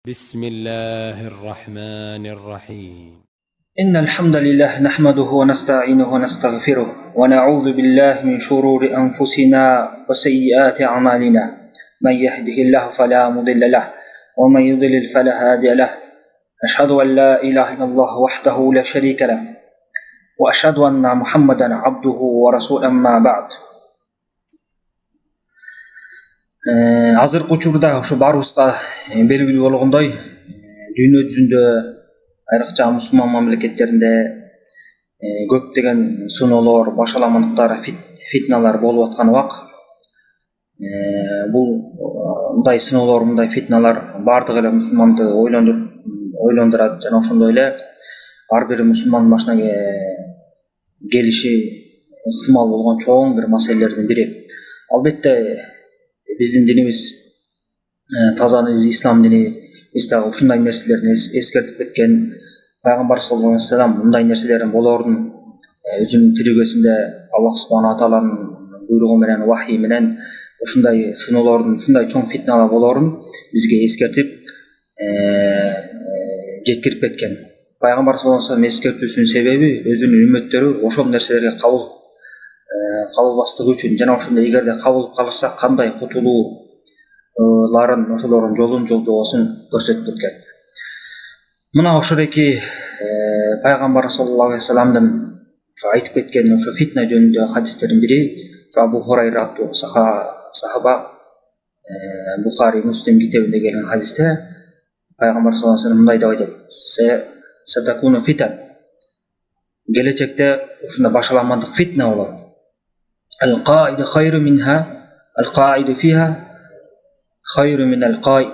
بسم الله الرحمن الرحيم. إن الحمد لله نحمده ونستعينه ونستغفره ونعوذ بالله من شرور أنفسنا وسيئات أعمالنا. من يهده الله فلا مضل له ومن يضلل فلا هادي له. أشهد أن لا إله إلا الله وحده لا شريك له وأشهد أن محمدا عبده ورسوله أما بعد. Азыркы учурда ошо баарыбызга белгилүү болгондой, дүйнө жүзүндө айрыкча мусулман мамлекеттеринде көптөгөн сыноолор, башаламандыктар, фитналар болуп аткан убак. Бул мындай сыноолор, мындай фитналар баардык эле мусулманды ойлондурат жана ошондой эле ар бир мусулман башына келиши ыктымал болгон чоң бир маселелердин бири. Албетте биздин динибиз таза ислам дини, биз дагы ушундай нерселерди эскертип кеткен. Пайгамбар саллаллаху алейхи вассалам мындай нерселердин болоорун өзүнүн тирүүгөсүндө Аллах субхана тааланын буйругу менен, вахий менен ушундай сыноолордун, ушундай чоң фитналар болоорун бизге эскертип жеткирип кеткен. Пайгамбар саллаллаху алейхи вассалам эскертүүсүнүн себеби өзүнүн үммөттөрү ошол нерселерге кабылбастыгы үчүн жана ошондой эгерде кабылып калышса кандай кутулууларын, ошолордун жолун жолжобосун көрсөтүп кеткен. Мына ошол эки пайгамбар саллаллаху алейхи вассаламдын айтып кеткен ошо фитна жөнүндө хадистердин бири Абу Хурайра аттуу сахаба Бухари, Муслим китебинде келген хадисте пайгамбар саллаллаху алейхи вассалам мындай деп айтат: "Сатакуну фитан". Келечекте ушундай башаламандык фитна болот. Al-qa'idu khayru minha, al-qa'idu fiha khayru min al-qa'id.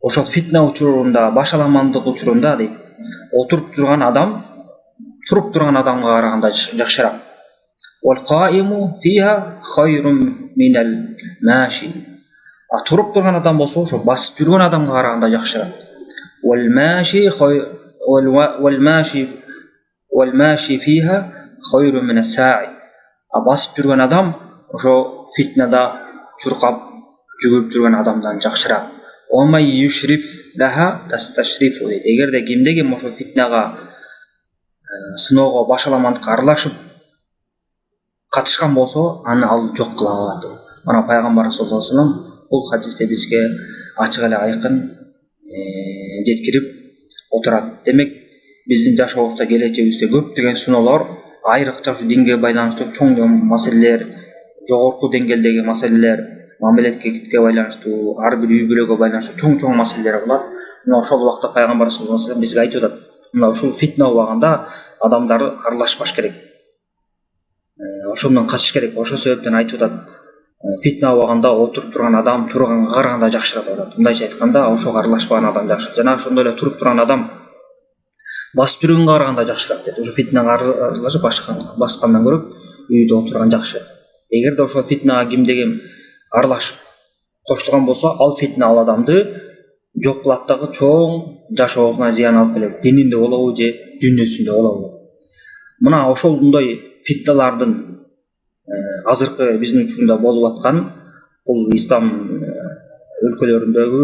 Ошол фитна учурунда, башаламандык учурунда дейт, отуруп турган адам туруп турган адамга караганда жакшыраак. Wal-qa'imu fiha khayru min al-mashi. Туруп турган адам болсо, ошо басып жүргөн адамга караганда жакшыраак. Wal-mashi fiha khayru min as-sa'i. Басып жүргөн адам ошо фитнада чуркап жүгүрүп жүргөн адамдан жакшыраак. Омай юшриф лаха тасташрифу. Эгерде кимде-ким ошо фитнага, сыноого, башаламандыкка аралашып катышкан болсо, аны ал жок кыла алат. Мана пайгамбар саллаллаху алейхи вассалам бул хадисте бизге ачык эле айкын жеткирип отурат. Демек, биздин жашообузда, келечегибизде көптөгөн сыноолор, айрыкча ушу динге байланыштуу чоң маселелер, жогорку деңгээлдеги маселелер, мамлекетке байланыштуу, ар бир үй бүлөгө байланыштуу чоң маселелер болот. Мына ошол убакта пайгамбар саллаллаху алейхи вассалам бизге айтып атат: мына ушул фитна убагында адамдар аралашпаш керек. Ошондон качыш керек. Ошол себептен айтып атат: фитна убагында отуруп турган адам турганга караганда жакшыраак деп атат. Мындайча айтканда, ошого аралашпаган адам жакшы. Жана ошондой эле туруп турган адам басып жүргөнгө караганда жакшыраак дейт. Ошо фитнага аралашып баскандан көрө үйдө отурган жакшы. Эгерде ошол фитнага кимде-ким аралашып кошулган болсо, ал фитна ал адамды жок кылат дагы, чоң жашоосуна зыян алып келет. Дининде болобу же дүйнөсүндө болобу. Мына ошондой фитналардын азыркы биздин учурунда болуп аткан бул ислам өлкөлөрүндөгү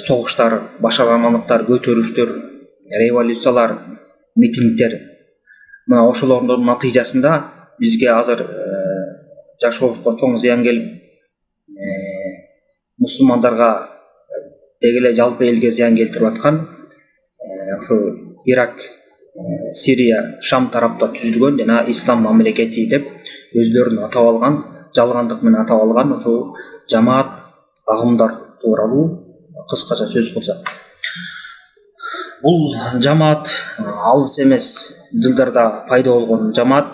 согуштар, башаламандыктар, көтөрүштөр, революциялар, митингдер. Мына ошолордун натыйжасында бизге азыр жашообузга чоң зыян келип, мусулмандарга деги эле жалпы элге зыян келтирип аткан ошо Ирак, Сирия, Шам тарапта түзүлгөн жана ислам мамлекети деп өздөрүн атап алган, жалгандык менен атап алган ошо жамаат агымдар тууралуу кыскача сөз кылсак. Бул жамаат алыс эмес жылдарда пайда болгон жамаат.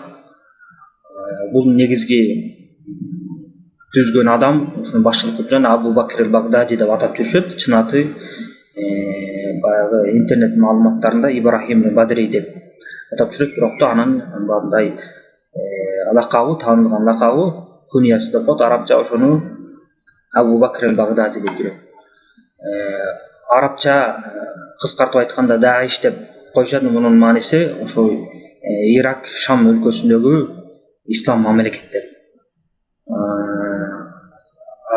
Бул негизги түзгөн адам, ушуну башчылык кылып жүргөн Абу Бакр ал-Багдади деп атап жүрүшөт. Чын аты баягы интернет маалыматтарында Ибрахим Бадри деп атап жүрөт, бирок та анын мындай лакабы, таанылган лакабы, күниясы деп коет. Арабча ошону Абу Бакр ал-Багдади деп жүрөт. Арабча кыскартып айтканда Даиш деп коюшат. Мунун мааниси ошо Ирак, Шам өлкөсүндөгү ислам мамлекеттер.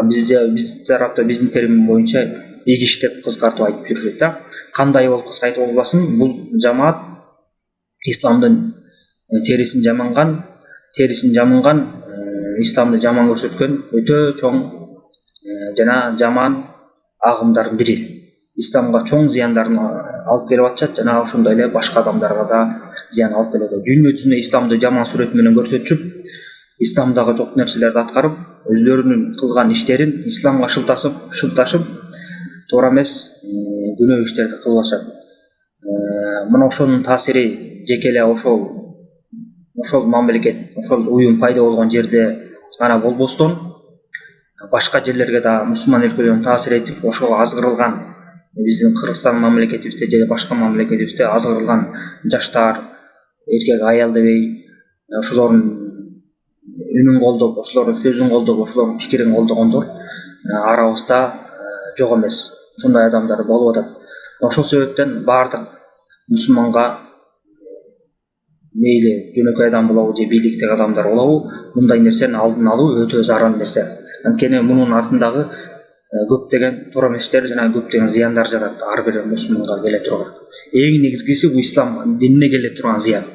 Биздин тарапта, биздин терим боюнча ийгиштеп кызгартып айтып жүрүшөт да. Кандай болуп кызгайтып болбосун, бул жамаат исламдын терисин жаманган, исламды жаман көрсөткөн өтө чоң жана жаман агымдардын бири. Исламга чоң зыяндарын алып келип атышат, жана ошондой эле башка адамдарга да зыян алып келет. Дүйнө жүзүнө исламды жаман сүрөт менен көрсөтүп, исламдагы жок нерселерди аткарып, өзлөрүнүн кылган иштерин исламга шылташып, туура эмес күнөө иштерди кылып атышат. Мына ошонун таасири жеке эле ошол мамлекет, ошол уюм пайда болгон жерде гана болбостон, башка жерлерге да мусулман өлкөлөрүнө таасир этип, ошого азгырылган биздин Кыргызстан мамлекетибизде же башка мамлекетибизде азгырылган жаштар, эркек аял дебей, ошолордун үнүн колдоп, ошолордун сөзүн колдоп, ошолордун пикирин колдогондор арабызда жок эмес. Ушундай адамдар болуп атат. Ошол себептен баардык мусулманга, мейли жөнөкөй адам болобу же бийликтеги адамдар болобу, мындай нерсенин алдын алуу өтө зарыл нерсе. Анткени мунун артындагы көптөгөн туура эместер жана көптөгөн зыяндар жатат ар бир мусулманга келе турган. Эң негизгиси бул ислам динине келе турган зыян.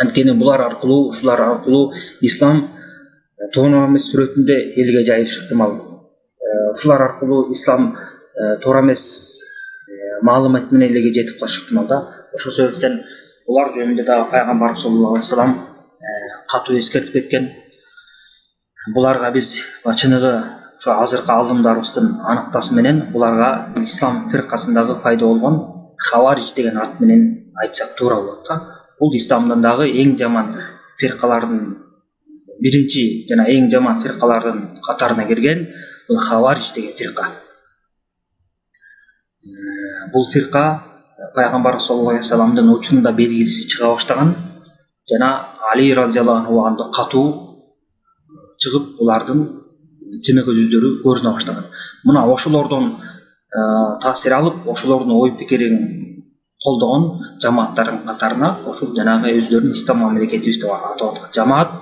Анткени ушулар аркылуу ислам туура эмес сүрөтүндө элге жайылышы ыктымал. Ушулар аркылуу ислам туура эмес маалымат менен элге жетип калышы ыктымал да. Ошол себептен булар жөнүндө да пайгамбар саллаллаху алейхи вассалам катуу эскертип кеткен. Буларга биз чыныгы ошо азыркы алдымдарыбыздын аныктасы менен буларга ислам фиркасындагы пайда болгон хавариж деген ат менен айтсак туура болот да. Бул исламдын дагы эң жаман фиркалардын биринчи жана эң жаман фиркалардын катарына кирген бул хавариж деген фирка. Бул фирка пайгамбар саллаллаху алейхи вассаламдын учурунда белгилиси чыга баштаган жана Али радhiyallahu anhu убагында катуу чыгып, булардын чыныгы жүздөрү көрүнө баштаган. Мына ошолордон таасир алып, ошолордун ой пикирин колдогон жамааттардын катарына ошол жанагы өздөрүнүн ислам мамлекетибиз деп атап аткан жамаат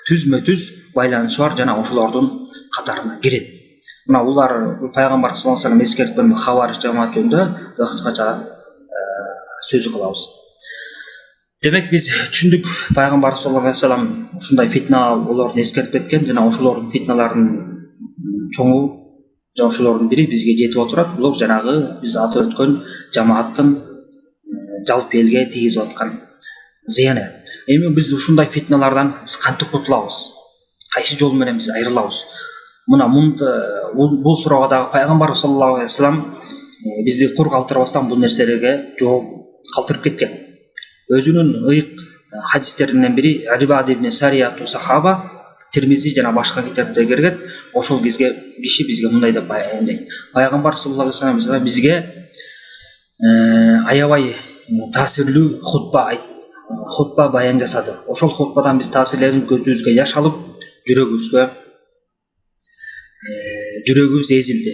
түзмө-түз байланышы бар жана ошолордун катарына кирет. Мына булар пайгамбар саллаллаху алейхи вассалам эскерткен хавариж жамаат жөнүндө кыскача сөз кылабыз. Демек биз түшүндүк, пайгамбар саллаллаху алейхи вассалам ушундай фитна болорун эскертип кеткен жана ошолордун фитналарынын чоңу жана ошолордун бири бизге жетип отурат. Бул жанагы биз атап өткөн жамааттын жалпы элге тийгизип аткан зыяны. Эми биз ушундай фитналардан биз кантип кутулабыз? Кайсы жол менен биз айрылабыз? Мына бул суроого дагы пайгамбар саллаллаху алейхи вассалам бизди кур калтырбастан бул нерселерге жооп калтырып кеткен. Өзүнүн ыйык хадистеринен бири Рибад ибн Сарияту сахаба, Тирмизи жана башка китепте кирген. Ошол киши бизге мындай деп баяндайт. Пайгамбар саллаллаху алейхи вассалам бизге аябай таасирлүү хутба баян жасады. Ошол хутбадан биз таасирленип, көзүбүзгө жаш алып, жүрөгүбүз эзилди.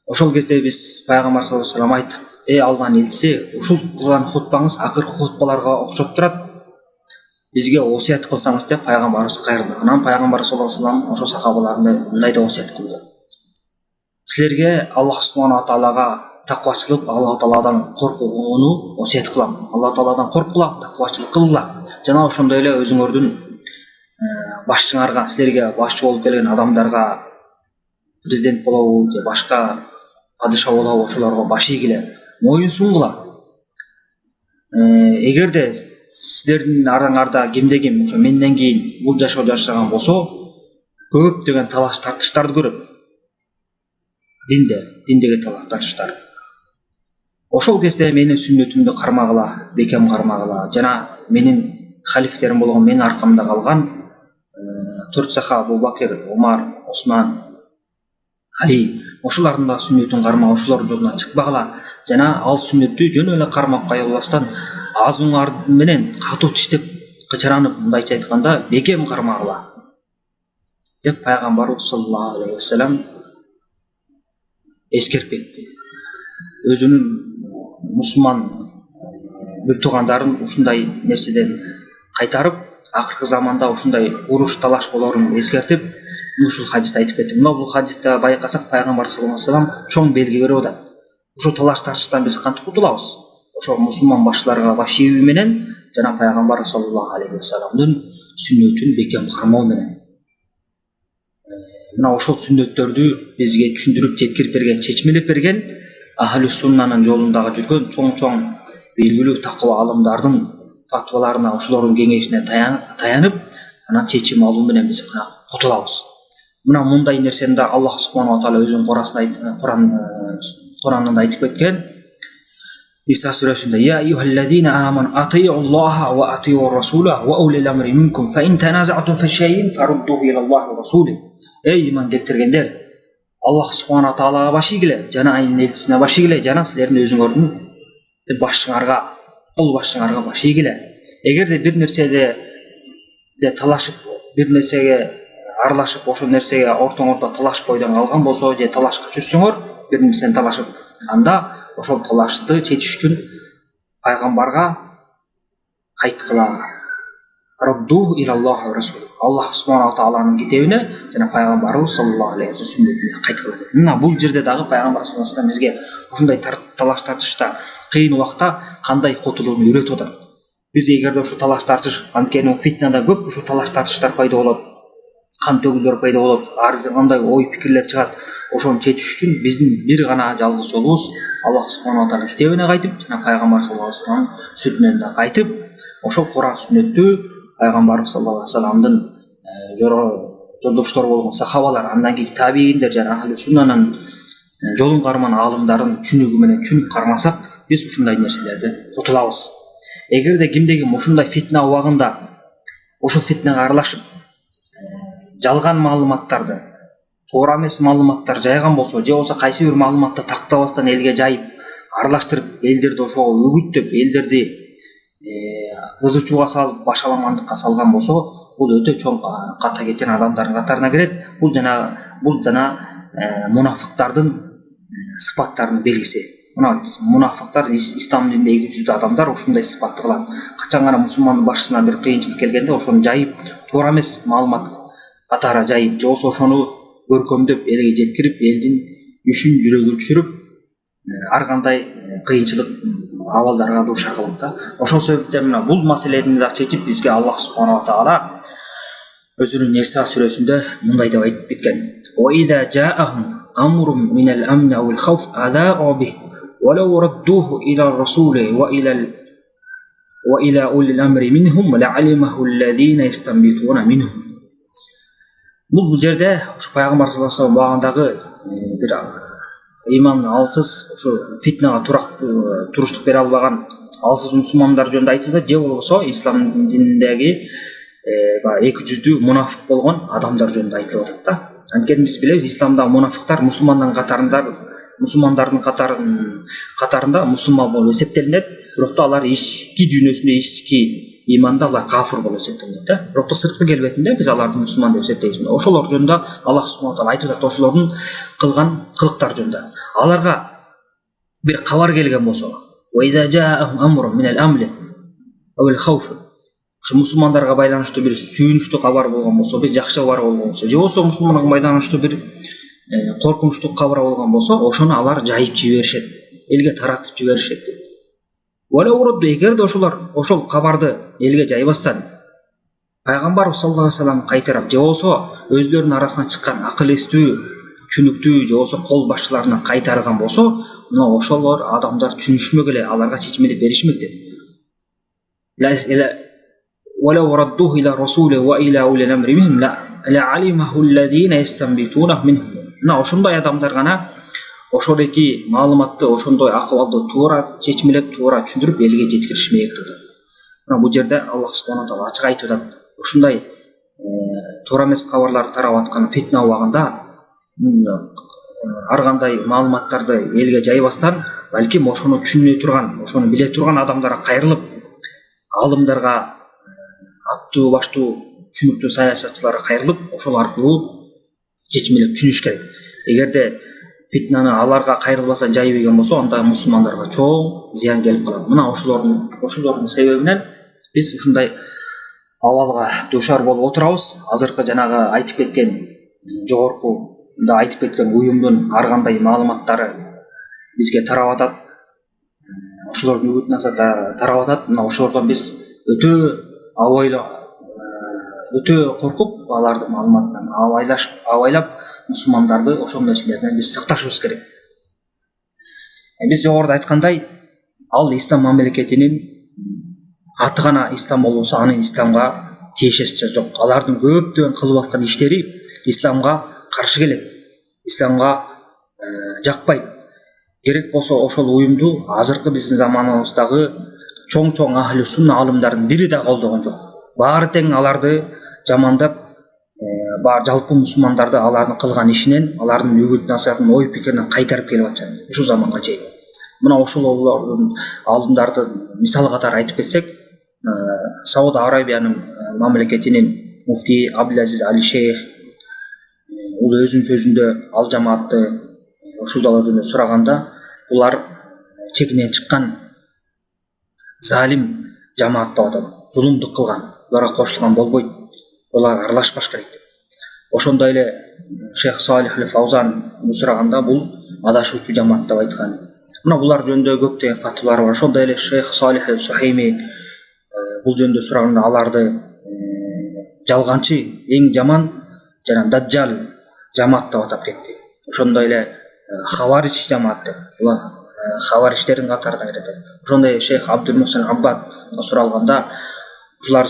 Ошол кезде биз пайгамбар саллаллаху алейхи вассалам айттык: "Эй Алланын элчиси, ушул кылган хутбаңыз акыркы хутбаларга окшоп турат. Бизге осуят кылсаңыз" деп пайгамбарыбыз кайрылды. Анан пайгамбар саллаллаху алейхи вассалам ошол сахабаларына мындай деп осуят кылды: "Силерге Аллах субханаху таалага таквачылык, Аллах тааладан коркууну осуят кылам. Аллах тааладан коркула, таквачылык кылгыла. Жана ошондой эле өзүңөрдүн башчыңарга, силерге башчы болуп келген адамдарга, президент болобу же башка падыша болобу, ошолорго баш ийгиле, моюн сунгула. Эгерде сиздердин араңарда кимде-ким ошо менден кийин бул жашоо жашаган болсо, көптөгөн талаш тартыштарды көрөт. Диндеги талаш тартыштар. Ошол кезде менин сүннөтүмдү кармагыла, бекем кармагыла жана менин халифтерим болгон менин аркамда калган 4 сахаба Абу Бакир, Умар, Осман, Али, ошолордун да сүннөтүн кармап, ошолордун жолуна чыкпагыла жана ал сүннөттү жөн эле кармап кайрылбастан азуңар менен катуу тиштеп, кычыранып, мындайча айтканда, бекем кармагыла деп пайгамбарыбыз саллаллаху алейхи вассалам эскертип кетти. Өзүнүн мусулман бир туугандарын ушундай нерседен кайтарып, акыркы заманда ушундай уруш талаш болорун эскертип, ушул хадисте айтып кетти. Мына бул хадисте байкасак пайгамбар саллаллаху алейхи вассалам чоң белги берип атат. Ушул талаш тартыштан биз кантип кутулабыз? Ошо мусулман башчыларга баш ийүү менен жана пайгамбар саллаллаху алейхи вассаламдын сүннөтүн бекем кармоо менен. Мына ошол сүннөттөрдү бизге түшүндүрүп жеткирип берген, чечмелеп берген ахли суннанын жолундагы жүргөн чоң белгилүү такыва алымдардын фатваларына, ошолордун кеңешине таянып, анан чечим алуу менен биз кутулабыз. Мына мындай нерсени да Аллах субханаху ва таала өзүнүн Куранында айтып кеткен. Иса сүрөсүндө: "Я айюхаллазина аману ати'уллаха ва ати'ур расула ва улил амри минкум фа ин таназа'тум фи шай'ин фаруддуху илаллахи ва расули." Эй иман келтиргендер, Аллах субханаху ва таалага баш ийгиле, жана айнын элчисине баш ийгиле, жана силердин өзүңөрдүн башчыңарга, кул башчыңарга баш ийгиле. Эгерде бир нерседе талашып, бир нерсеге аралашып, ошол нерсеге ортоңордо талаш бойдон калган болсо, же талашка түшсөңөр, бир нерсени талашып, анда ошол талашты чечиш үчүн пайгамбарга кайткыла. Раддуху илаллахи ва расули. Аллах субханаху ва тааланын китебине жана пайгамбарыбыз саллаллаху алейхи ва саллям сүннөтүнө кайткыла. Мына бул жерде дагы пайгамбар саллаллаху алейхи ва саллям бизге ушундай талаш тартышта, кыйын убакта кандай котулууну үйрөтүп атат. Биз эгерде ушу талаш тартыш, анткени фитнада көп ушу талаш тартыштар пайда болот, кан төгүлдөр пайда болот, ар кандай ой пикирлер чыгат. Ошону чечиш үчүн биздин бир гана жалгыз жолубуз Аллах субханаху ва таала китебине кайтып, жана пайгамбар саллаллаху алейхи ва салламдын сүннөтүнө кайтып, ошол Куран сүннөттү пайгамбар саллаллаху алейхи ва салламдын жолдоштору болгон сахабалар, андан кийин табииндер жана ахли суннанын жолун карман аалымдардын түшүнүгү менен түшүнүп кармасак, биз ушундай нерселерден кутулабыз. Эгерде кимдегим ушундай фитна убагында ошол фитнага аралашып, жалган маалыматтарды, туура эмес маалыматтар жайган болсо, же болбосо кайсы бир маалыматты тактабастан элге жайып, аралаштырып, элдерди ошого үгүттөп, элдерди кызычууга салып, башаламандыкка салган болсо, бул өтө чоң ката кеткен адамдардын катарына кирет. Бул жана мунафыктардын сыпаттарынын белгиси. Мына мунафыктар ислам дининдеги жүздүү адамдар ушундай сыпатты кылат. Качан гана мусулмандын башчысына бир кыйынчылык келгенде, ошону жайып, туура эмес маалымат катары жайып, же болбосо ошону көркөмдөп элге жеткирип, элдин үшүн жүрөгүн түшүрүп, ар кандай кыйынчылык абалдарга дуушар кылат да. Ошол себептен мына бул маселени да чечип бизге Аллах субханаху ва таала өзүнүн Иса сүрөсүндө мындай деп айтып кеткен: "Ва иза жаахум амрун минал амни авил хауф адаa'у бих ва лау раддуху ила расули ва ила улил амри минхум лa'алимаху аллазина ястанбитуна минхум." Бул жерде ушу пайгамбар саллаллаху алейхи ва саллям убагындагы бир иман алсыз, ушу фитнага туруштук бере албаган алсыз мусулмандар жөнүндө айтылды, же болбосо ислам дининдеги эки жүздүү мунафык болгон адамдар жөнүндө айтылып атат да. Анткени биз билебиз, исламда мунафыктар мусулмандардын катарында мусулман болуп эсептелинет, бирок алар ички дүйнөсүндө, ички иманда алар кафир болуп эсептелинет да. Бирок сырткы келбетинде биз аларды мусулман деп эсептейбиз. Ошолор жөнүндө Аллах субханаху ва таала айтып атат, ошолордун кылган кылыктар жөнүндө. Аларга бир кабар келген болсо, "Ва иза жаахум амрун минал амли авил хауф", ушу мусулмандарга байланыштуу бир сүйүнүчтүү кабар болгон болсо, бир жакшы кабар болгон болсо, же болбосо мусулманга байланыштуу бир коркунучтуу кабар болгон болсо, ошону алар жайып жиберишет, элге таратып жиберишет. Эгерде ошол кабарды элге жайбастан пайгамбар саллаллаху алейхи ва саллям кайтарып, же болбосо өзлөрүнүн арасынан чыккан акыл эстүү, түшүнүктүү, же болбосо кол башчыларына кайтарган болсо, мына ошолор адамдар түшүнүшмөк эле, аларга чечмелеп беришмек деп. "Валау раддуху ила расули ва ила улил амри минхум лa'алимаху аллазина ястанбитуна минхум." Мына ошондой адамдар гана ошол эки маалыматты, ошондой акыбалды туура чечмелеп, туура түшүндүрүп элге жеткиришмек деп. Мына бул жерде Аллах субханаху ва таала ачык айтып атат. Ушундай туура эмес кабарлар тарап аткан фитна убагында ар кандай маалыматтарды элге жайбастан, балким ошону түшүнө турган, ошону биле турган адамдарга кайрылып, аалымдарга, аттуу баштуу түшүнүктүү саясатчыларга кайрылып, ошол аркылуу чечмелеп түшүнүш керек. Эгерде фитнаны аларга кайрылбастан жайбеген болсо, анда мусулмандарга чоң зыян келип калат. Мына ошолордун себебинен биз ушундай абалга душар болуп отурабыз. Азыркы жанагы айтып кеткен жогоркуда айтып кеткен уюмдун ар кандай маалыматтары бизге тарап атат. Ошолордун үгүтүн тарап атат. Мына ошолордон биз өтө коркуп, алардын маалыматтан абайлап мусулмандарды ошол нерселерден биз сакташыбыз керек. Биз жогоруда айткандай, ал ислам мамлекетинин аты гана ислам болбосо, анын исламга тиешеси жок. Алардын көптөгөн кылып аткан иштери исламга каршы келет, исламга жакпайт. Керек болсо ошол уюмду азыркы биздин заманыбыздагы чоң ахли сунна алымдардын бири да колдогон жок. Баары тең аларды жамандап, жалпы мусулмандарды алардын кылган ишинен, алардын үгүт насаатын, ой пикиринен кайтарып келип атышат ушул заманга чейин. Мына ошолордун алдындарды мисал катары айтып кетсек, Сауд Арабиянын мамлекетинин муфти Абдулазиз Али Шейх ул өзүнүн сөзүндө ал жамаатты ушул жөнүндө сураганда, булар чегинен чыккан залим жамаат деп атат. Зулумдук кылган, буларга кошулган болбойт, буларга аралашпаш керек деп. Ошондой эле Шейх Салих Фаузан сураганда бул адашуучу жамаат деп айткан. Мына булар жөнүндө көптөгөн фатвалар бар. Ошондой эле Шейх Салих Сухайми бул жөнүндө сураганда аларды жалганчы, эң жаман жана даджал жамаат деп атап кетти. Ошондой эле хаварич жамааты, булар хаваричтердин катарына кирет. Ошондой Шейх Абдул Мухсин Аббад суралганда, ушулар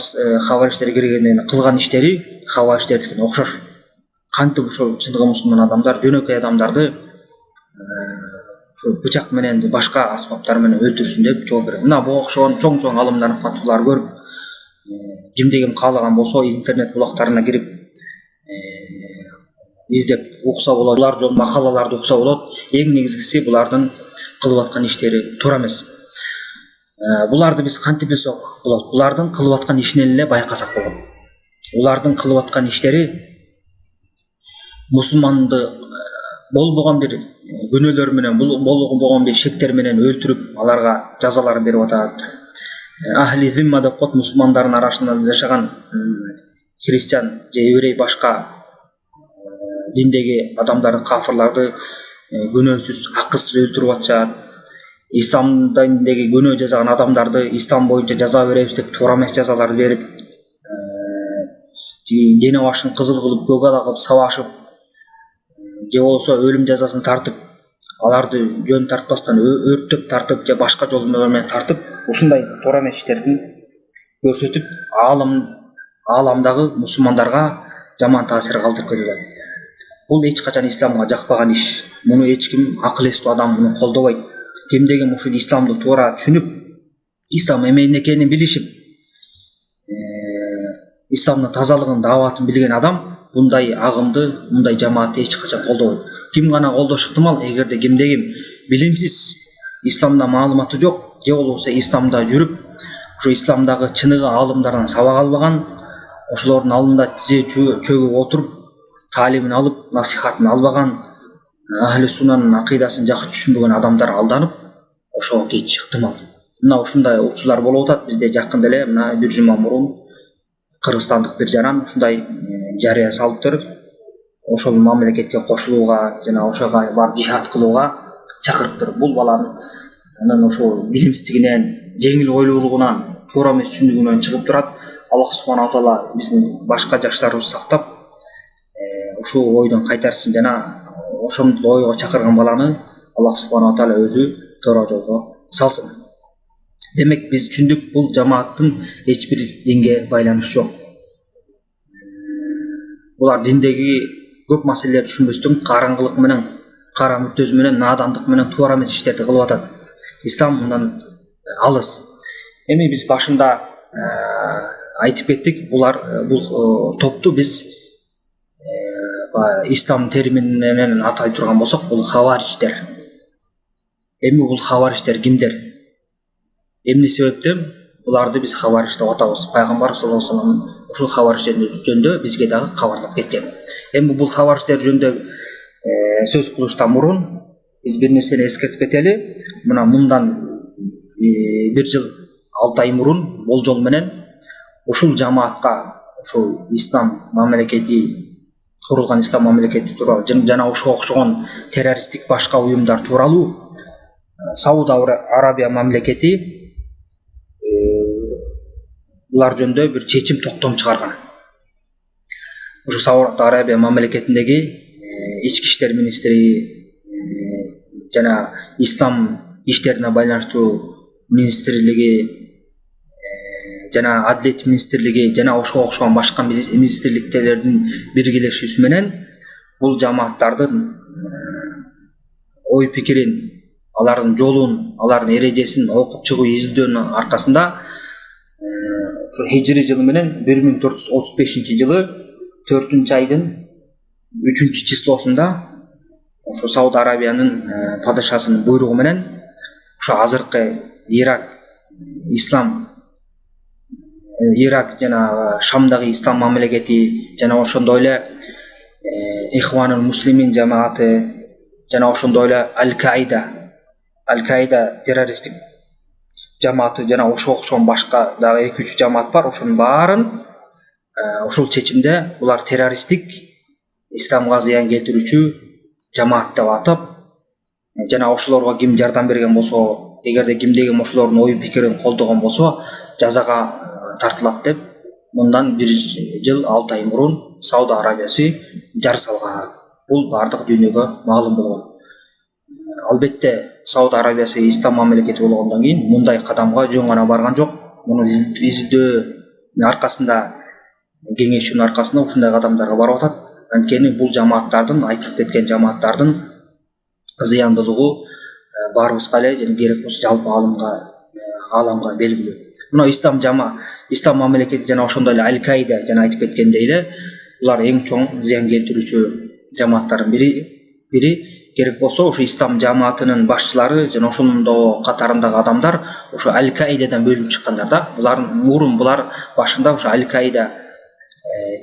хаваричтерге киргенден кылган иштери хаваричтердикине окшош. Кантип ошол чындыгы мусулман адамдар жөнөкөй адамдарды ошол бычак менен, башка аспаптар менен өлтүрсүн деп жооп берет. Мына буга окшогон чоң алымдардын фатваларын көрүп, кимде ким каалаган болсо интернет булактарына кирип издеп укса болот, булар жөнүндө макалаларды укса болот. Эң негизгиси булардын кылып аткан иштери туура эмес. Буларды биз кантип билсек болот? Булардын кылып аткан ишинен эле байкасак болот. Булардын кылып аткан иштери мусулманды болбогон бир күнөөлөр менен, болбогон бир шектер менен өлтүрүп, аларга жазалар берип атат. Ахли зимма деп коет, мусулмандардын арасында жашаган христиан же еврей башка диндеги адамдарды, кафырларды күнөөсүз, акысыз өлтүрүп атышат. Ислам диндеги күнөө жасаган адамдарды ислам боюнча жаза беребиз деп туура эмес жазалар берип, дене башын кызыл кылып, көк ала кылып сабашып, же болбосо өлүм жазасын тартып, аларды жөн тартпастан өрттөп тартып, же башка жол менен тартып, ушундай туура эмес иштерди көрсөтүп, ааламдагы мусулмандарга жаман таасир калтырып келет. Бул эч качан исламга жакпаган иш. Муну эч ким акыл эстүү адам муну колдобойт. Кимде ким ушул исламды туура түшүнүп, ислам эмне экенин билишип, исламдын тазалыгын, дааватын билген адам мындай агымды, мындай жамаатты эч качан колдобойт. Ким гана колдош ыктымал, эгерде кимде ким билимсиз, исламда маалыматы жок, же болбосо исламда жүрүп, ушу исламдагы чыныгы аалымдардан сабак албаган, ошолордун алдында тизе чөгүп отуруп, таалимин алып, насихатын албаган, ахли суннанын акыйдасын жакшы түшүнбөгөн адамдар алданып, ошого кетиши ыктымал. Мына ушундай учурлар болуп атат. Бизде жакында эле мына бир жума мурун кыргызстандык бир жаран ушундай жарыя салыптыр. Ошол мамлекетке кошулууга жана ошого барып жихад кылууга чакырыптыр. Бул баланын ошол билимсиздигинен, жеңил ойлуулугунан, туура эмес түшүндүгүнөн чыгып турат. Аллах субханаху таала биздин башка жаштарыбызды сактап, ушул ойдон кайтарсын жана ошондой ойго чакырган баланы Аллах субханаху таала өзү туура жолго салсын. Демек биз түшүндүк, бул жамааттын эч бир динге байланышы жок. Булар диндеги көп маселелерди түшүнбөстөн караңгылык менен, кара мүртөз менен, наадандык менен туура эмес иштерди кылып атат. Ислам мындан алыс. Эми биз башында айтып кеттик, бул топту биз ислам термини менен атай турган болсок, бул хаваричтер. Эми бул хаваричтер кимдер? Эмне себептен буларды биз хаварич деп атабыз? Пайгамбар саллаллаху алейхи вассалам ушул хаваричтер жөнүндө бизге дагы кабарлап кеткен. Эми бул хаваричтер жөнүндө сөз кылыштан мурун биз бир нерсени эскертип кетели. Мына мындан 1 жыл 6 ай мурун болжол менен ушул жамаатка ушул ислам мамлекети курулган ислам мамлекети тууралуу жана ошого окшогон террористтик башка уюмдар тууралуу Сауд Арабия мамлекети булар жөнүндө бир чечим токтом чыгарган. Ушу Сауд Арабия мамлекетиндеги ички иштер министри жана ислам иштерине байланыштуу министрлиги жана Адлет министрлиги жана ошого окшогон башка министрликтердин биргелешүүсү менен бул жамааттардын ой пикирин, алардын жолун, алардын эрежесин окуп чыгуу изилдөөнүн аркасында хижри жылы менен 1435 жылы 4-айдын 3-числосунда ошо Сауд Арабиянын падышасынын буйругу менен ошо азыркы Ирак жана Шамдагы ислам мамлекети жана ошондой эле Ихванул Муслимин жамааты жана ошондой эле Аль-Каида террористтик жамааты жана ошого окшогон башка дагы 2-3 жамаат бар. Ошонун баарын ушул чечимде булар террористтик, исламга зыян келтирүүчү жамаат деп атап, жана ошолорго ким жардам берген болсо, эгерде кимдеги ошолордун ой пикирин колдогон болсо, жазага тартылат деп мындан 1 жыл 6 ай мурун Сауд Арабиясы жар салган. Бул бардык дүйнөгө маалым болгон. Албетте Сауд Арабиясы ислам мамлекети болгондон кийин мындай кадамга жөн гана барган жок. Муну изилдөөнүн аркасында, кеңешүүнүн аркасында ушундай кадамдарга барып атат. Анткени бул жамааттардын, айтылып кеткен жамааттардын зыяндуулугу баарыбызга эле жана керек болсо жалпы ааламга белгилүү. Мына ислам мамлекети жана ошондой эле Аль-Каида жана айтып кеткендей эле булар эң чоң зыян келтирүүчү жамааттардын бири. Керек болсо ушу ислам жамаатынын башчылары жана ошондо катарындагы адамдар ошо Аль-Каидадан бөлүнүп чыккандар да. Булар башында ошо Аль-Каида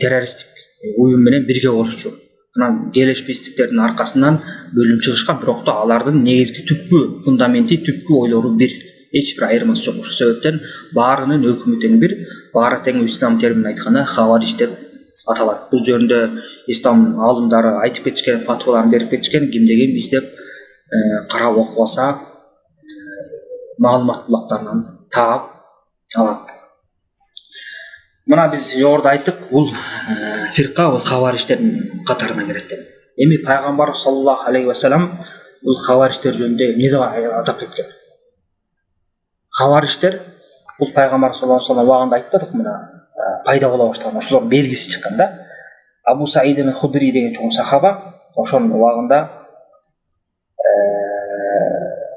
террористтик уюм менен бирге болушчу. Анан келишпестиктердин аркасынан бөлүнүп чыгышкан, бирок да алардын негизги түпкү фундаменти, түпкү ойлору бир. Эч бир айырмасы жок. Ошол себептен баарынын өкмү тең бир, баары тең ислам терминин айтканда хавариш деп аталат. Бул жөнүндө ислам аалымдары айтып кетишкен, фатваларын берип кетишкен, кимде ким издеп карап окуп алса маалымат булактарынан таап алат. Мына биз жогоруда айттык, бул фирка бул хавариштердин катарына кирет деп. Эми пайгамбар саллаллаху алейхи ва саллям бул хавариштер жөнүндө эмне деп атап кеткен? Хавариштер бул пайгамбар саллаллаху алейхи ва саллям убагында айтпадык, мына пайда бола баштаган, ошолордун белгиси чыккан да. Абу Саид аль-Худри деген чоң сахаба, ошонун убагында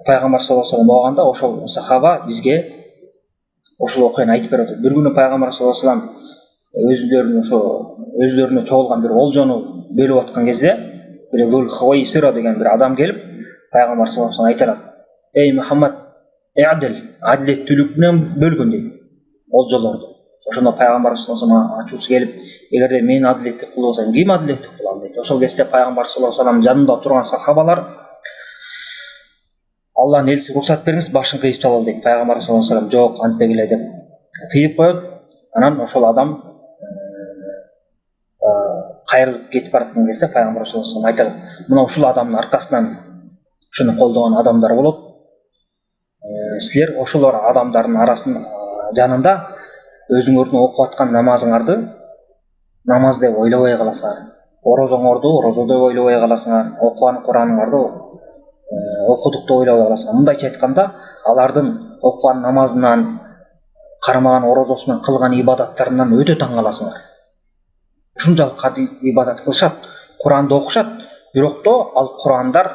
пайгамбар саллаллаху алейхи ва саллям убагында ошол сахаба бизге ошол окуяны айтып берип атат. Бир күнү пайгамбар саллаллаху алейхи ва саллям өзлөрүнө чогулган бир олжону бөлүп аткан кезде бир Зул Хавайсира деген бир адам келип пайгамбар саллаллаху алейхи ва саллям айтат: "Эй Мухаммад, адилеттүүлүк менен бөлгөн" дейт олжолорду. Ошондо пайгамбар саллаллаху алейхи ва саллям ачуусу келип, эгерде мен адилеттик кылбасам, ким адилеттик кылам дейт. Ошол кезде пайгамбар саллаллаху алейхи ва саллям жанында турган сахабалар: "Аллахнын элчиси уруксат бериңиз, башын кыйып салалы" дейт. Пайгамбар саллаллаху алейхи ва саллям: "Жок, антпегиле" деп тыйып коет. Анан ошол адам кайрылып кетип бараткан кезде пайгамбар саллаллаху алейхи ва саллям айтат: "Мына ушул адамдын аркасынан ушуну колдогон адамдар болот. Силер ошолор адамдардын арасынын жанында өзүңөрдүн окуп аткан намазыңарды намаз деп ойлобой каласыңар, орозоңорду орозо деп ойлобой каласыңар, окуган Кураныңарды окудук деп ойлобой каласыңар. Мындайча айтканда, алардын окуган намазынан, кармаган орозосунан, кылган ибадаттарынан өтө таң каласыңар. Ушунчалык ибадат кылышат, Куранды окушат, бирок да ал Курандар,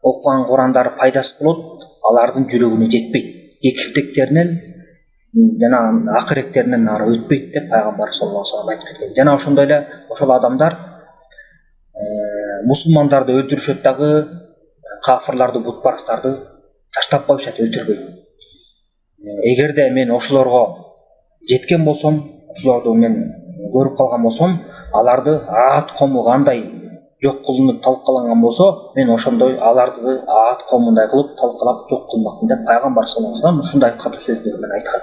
окуган Курандары пайдасы болот, алардын жүрөгүнө жетпейт. Кекиртектеринен жана акыректеринен ары өтпейт" деп пайгамбар саллаллаху алейхи ва саллям айтып кеткен. Жана ошондой эле ошол адамдар мусулмандарды өлтүрүшөт дагы, кафырларды, бутпарастарды таштап коюшат, өлтүрбөйт. Эгерде мен ошолорго жеткен болсом, ошолорду мен көрүп калган болсом, аларды Аат кому кандай жок кылынып талкаланган болсо, мен ошондой аларды Аат комундай кылып талкалап жок кылмакмын деп пайгамбар саллаллаху алейхи ва саллям ушундай катуу сөздөр менен айткан.